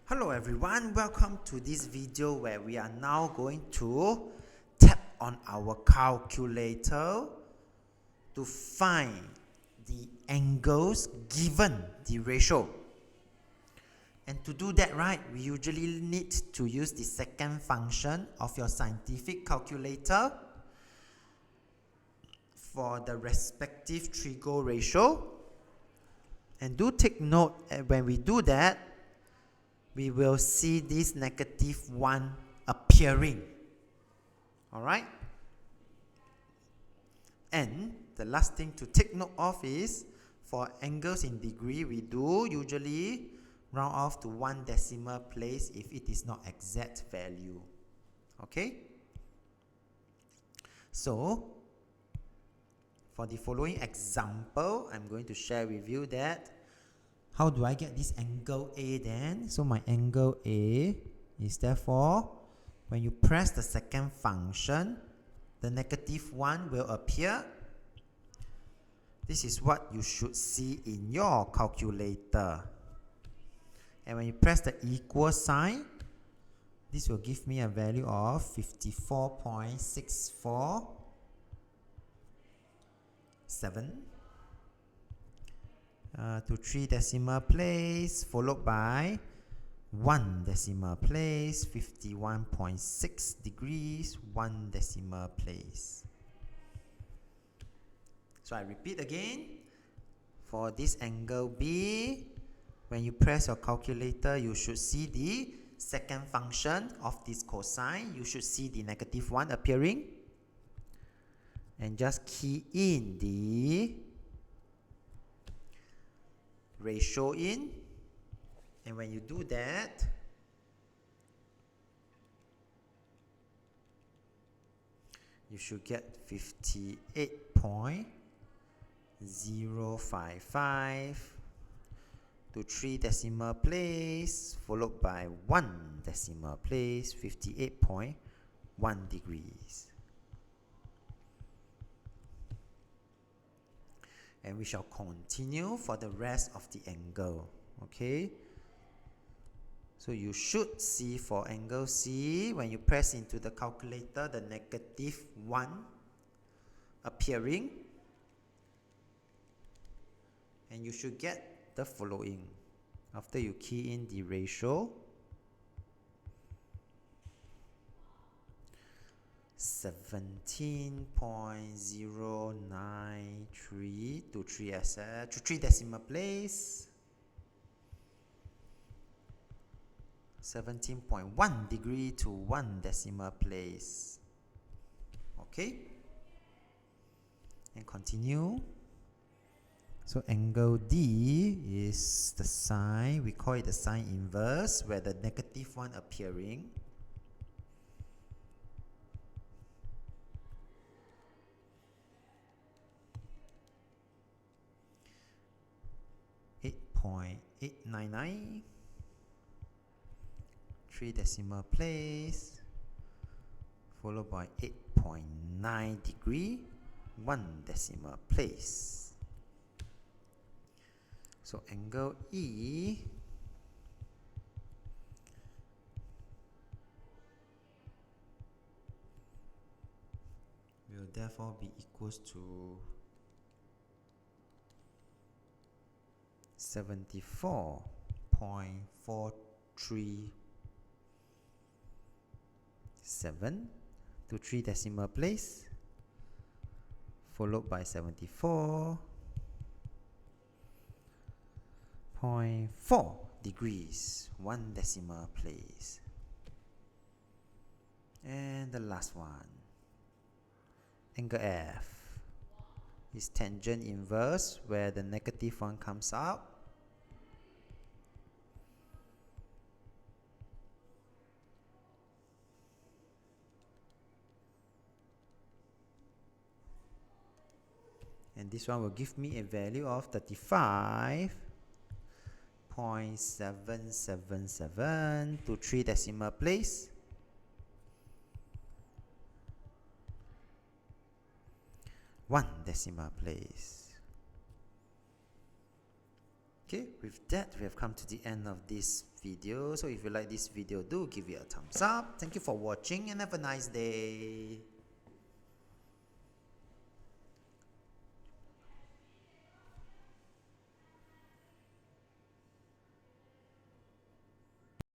Hello everyone, welcome to this video where we are now going to tap on our calculator to find the angles given the ratio. And to do that, right, we usually need to use the second function of your scientific calculator for the respective trigo ratio. And do take note, when we do that, we will see this -1 appearing. Alright? And the last thing to take note of is, for angles in degree, we do usually round off to 1 decimal place if it is not exact value. Okay? So, for the following example, I'm going to share with you that how do I get this angle A then? So my angle A is therefore, when you press the second function, the -1 will appear. This is what you should see in your calculator. And when you press the equal sign, this will give me a value of 54.647. To 3 decimal place, followed by 1 decimal place, 51.6 degrees, 1 decimal place. So I repeat again, for this angle B, when you press your calculator, you should see the second function of this cosine. You should see the -1 appearing. And just key in the ratio in, and when you do that, you should get 58.055 to 3 decimal place, followed by 1 decimal place, 58.1 degrees. And we shall continue for the rest of the angle. Okay, so you should see for angle C, when you press into the calculator, the -1 appearing, and you should get the following after you key in the ratio: 17.093 to 3 decimal place, 17.1 degree to 1 decimal place. Okay, and continue. So angle D is the sine, we call it the sine inverse, where the -1 appearing. .899, 3 decimal place, followed by 8.9 degree, 1 decimal place. So angle E will therefore be equals to 74.437 to 3 decimal place, followed by 74.4 degrees, 1 decimal place. And the last one, angle F is tangent inverse, where the -1 comes out. And this one will give me a value of 35.777 to 3 decimal place, 1 decimal place. Okay, with that, we have come to the end of this video. So if you like this video, do give it a thumbs up. Thank you for watching and have a nice day.